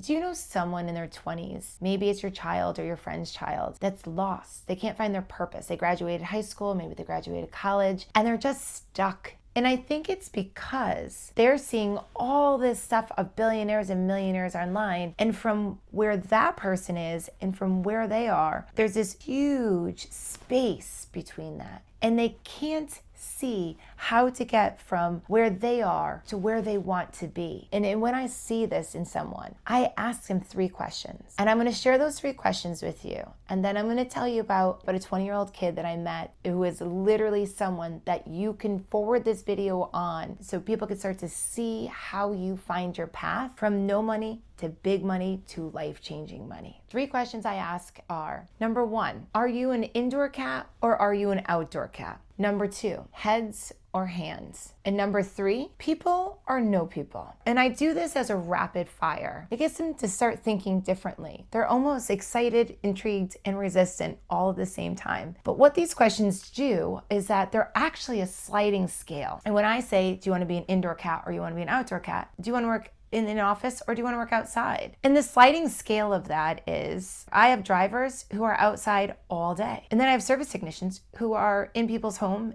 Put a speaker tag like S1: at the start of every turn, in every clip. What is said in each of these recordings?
S1: Do you know someone in their 20s, maybe it's your child or your friend's child, that's lost? They can't find their purpose. They graduated high school, maybe they graduated college, and they're just stuck. And I think it's because they're seeing all this stuff of billionaires and millionaires online. And from where that person is and from where they are, there's this huge space between that. And they can't see how to get from where they are to where they want to be. And when I see this in someone, I ask them 3 questions. And I'm going to share those 3 questions with you. And then I'm going to tell you about a 20-year-old kid that I met who is literally someone that you can forward this video on so people can start to see how you find your path from no money to big money to life-changing money. 3 questions I ask are, number 1, are you an indoor cat or are you an outdoor cat? Number 2, heads or hands? And number 3, people or no people? And I do this as a rapid fire. It gets them to start thinking differently. They're almost excited, intrigued, and resistant all at the same time. But what these questions do is that they're actually a sliding scale. And when I say, do you want to be an indoor cat or you want to be an outdoor cat? Do you want to work in an office or do you want to work outside? And the sliding scale of that is, I have drivers who are outside all day. And then I have service technicians who are in people's home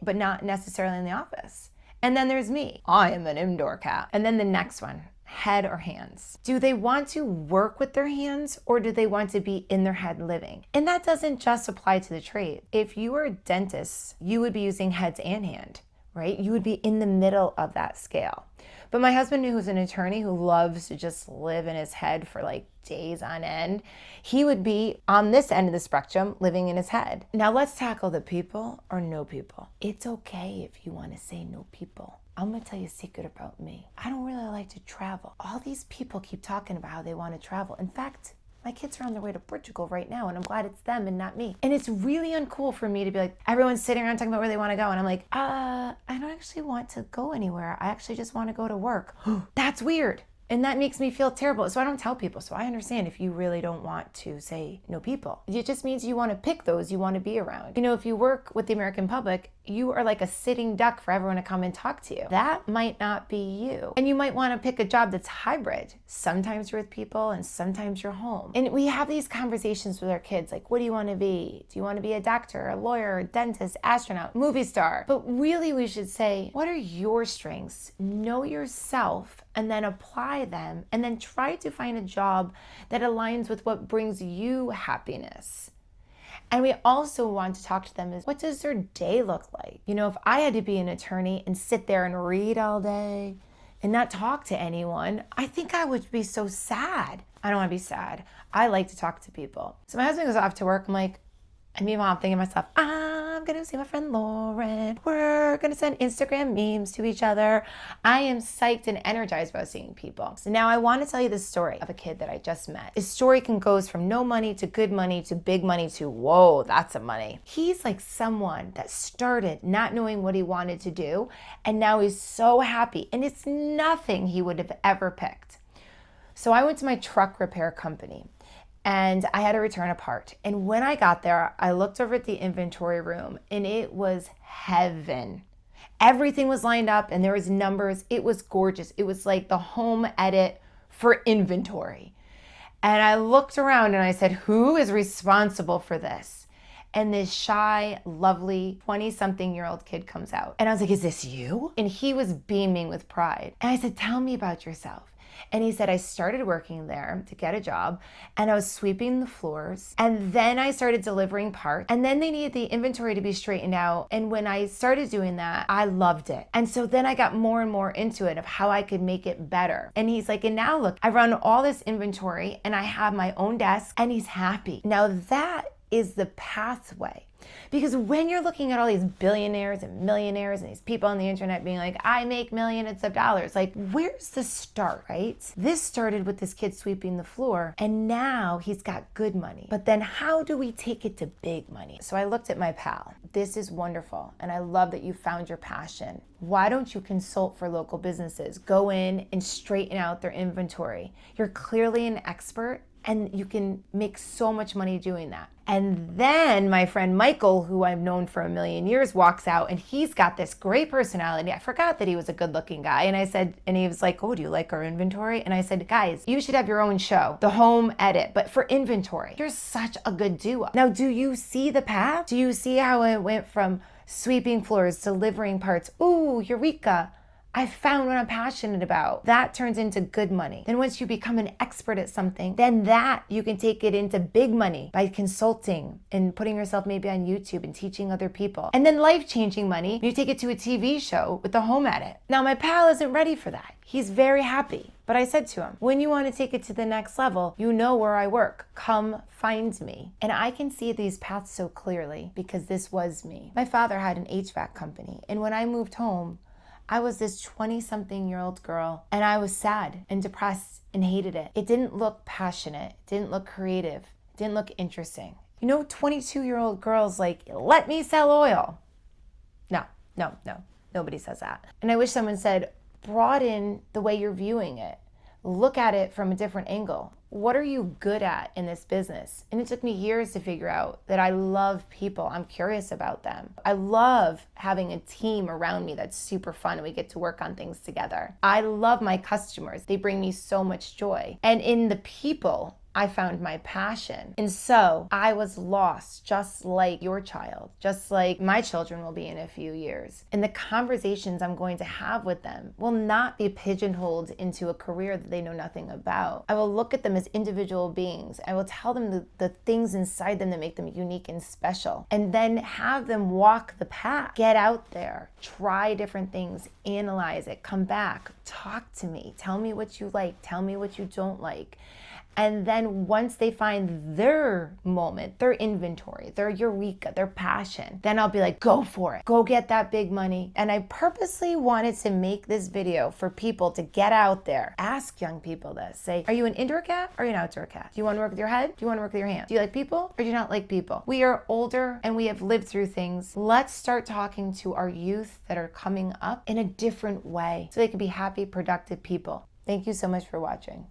S1: but not necessarily in the office. And then there's me. I am an indoor cat. And then the next one, head or hands? Do they want to work with their hands or do they want to be in their head living? And that doesn't just apply to the trade. If you were a dentist, you would be using heads and hand, right? You would be in the middle of that scale. But my husband, who's an attorney who loves to just live in his head for like days on end, he would be on this end of the spectrum, living in his head. Now let's tackle the people or no people. It's okay if you want to say no people. I'm going to tell you a secret about me. I don't really like to travel. All these people keep talking about how they want to travel. In fact, my kids are on their way to Portugal right now, and I'm glad it's them and not me. And it's really uncool for me to be like, everyone's sitting around talking about where they want to go. And I'm like, I don't actually want to go anywhere. I actually just want to go to work. That's weird. And that makes me feel terrible. So I don't tell people. So I understand if you really don't want to say no people. It just means you want to pick those you want to be around. You know, if you work with the American public, you are like a sitting duck for everyone to come and talk to you. That might not be you. And you might want to pick a job that's hybrid. Sometimes you're with people and sometimes you're home. And we have these conversations with our kids like, what do you want to be? Do you want to be a doctor, a lawyer, a dentist, astronaut, movie star? But really we should say, what are your strengths? Know yourself and then apply them and then try to find a job that aligns with what brings you happiness. And we also want to talk to them is, what does their day look like? You know, if I had to be an attorney and sit there and read all day and not talk to anyone, I think I would be so sad. I don't want to be sad. I like to talk to people. So my husband goes off to work. I'm like, meanwhile, I'm thinking to myself, I'm going to see my friend Lauren. We're going to send Instagram memes to each other. I am psyched and energized about seeing people. So now I want to tell you the story of a kid that I just met. His story goes from no money to good money to big money to, whoa, that's some money. He's like someone that started not knowing what he wanted to do, and now he's so happy, and it's nothing he would have ever picked. So I went to my truck repair company. And I had to return a part. And when I got there, I looked over at the inventory room and it was heaven. Everything was lined up and there was numbers. It was gorgeous. It was like the home edit for inventory. And I looked around and I said, who is responsible for this? And this shy, lovely 20-something-year-old kid comes out. And I was like, is this you? And he was beaming with pride. And I said, tell me about yourself. And he said, I started working there to get a job and I was sweeping the floors. And then I started delivering parts. And then they needed the inventory to be straightened out. And when I started doing that, I loved it. And so then I got more and more into it of how I could make it better. And he's like, and now look, I run all this inventory and I have my own desk, and he's happy. Now that is the pathway. Because when you're looking at all these billionaires and millionaires and these people on the internet being like, I make millions of dollars, like, where's the start, right? This started with this kid sweeping the floor, and now he's got good money. But then how do we take it to big money? So I looked at my pal. This is wonderful, and I love that you found your passion. Why don't you consult for local businesses? Go in and straighten out their inventory. You're clearly an expert, And you can make so much money doing that. And then my friend Michael, who I've known for a million years, walks out and he's got this great personality. I forgot that he was a good looking guy. And I said, and he was like, oh, do you like our inventory? And I said, guys, you should have your own show, The Home Edit, but for inventory. You're such a good duo. Now, do you see the path? Do you see how it went from sweeping floors, delivering parts? Ooh, eureka. I found what I'm passionate about. That turns into good money. Then once you become an expert at something, then that you can take it into big money by consulting and putting yourself maybe on YouTube and teaching other people. And then life-changing money, you take it to a TV show with The Home Edit. Now my pal isn't ready for that. He's very happy. But I said to him, when you want to take it to the next level, you know where I work. Come find me. And I can see these paths so clearly because this was me. My father had an HVAC company. And when I moved home, I was this 20-something-year-old girl, and I was sad and depressed and hated it. It didn't look passionate. It didn't look creative. It didn't look interesting. 22-year-old girls like, let me sell oil. No. Nobody says that. And I wish someone said, broaden the way you're viewing it. Look at it from a different angle. What are you good at in this business? And it took me years to figure out that I love people. I'm curious about them. I love having a team around me that's super fun and we get to work on things together. I love my customers. They bring me so much joy. And in the people, I found my passion. And so I was lost, just like your child, just like my children will be in a few years. And the conversations I'm going to have with them will not be pigeonholed into a career that they know nothing about. I will look at them as individual beings. I will tell them the things inside them that make them unique and special, and then have them walk the path. Get out there, try different things, analyze it, come back, talk to me, tell me what you like, tell me what you don't like. And then once they find their moment, their inventory, their eureka, their passion, then I'll be like, go for it. Go get that big money. And I purposely wanted to make this video for people to get out there. Ask young people this. Say, are you an indoor cat or are you an outdoor cat? Do you want to work with your head? Do you want to work with your hands? Do you like people or do you not like people? We are older and we have lived through things. Let's start talking to our youth that are coming up in a different way so they can be happy, productive people. Thank you so much for watching.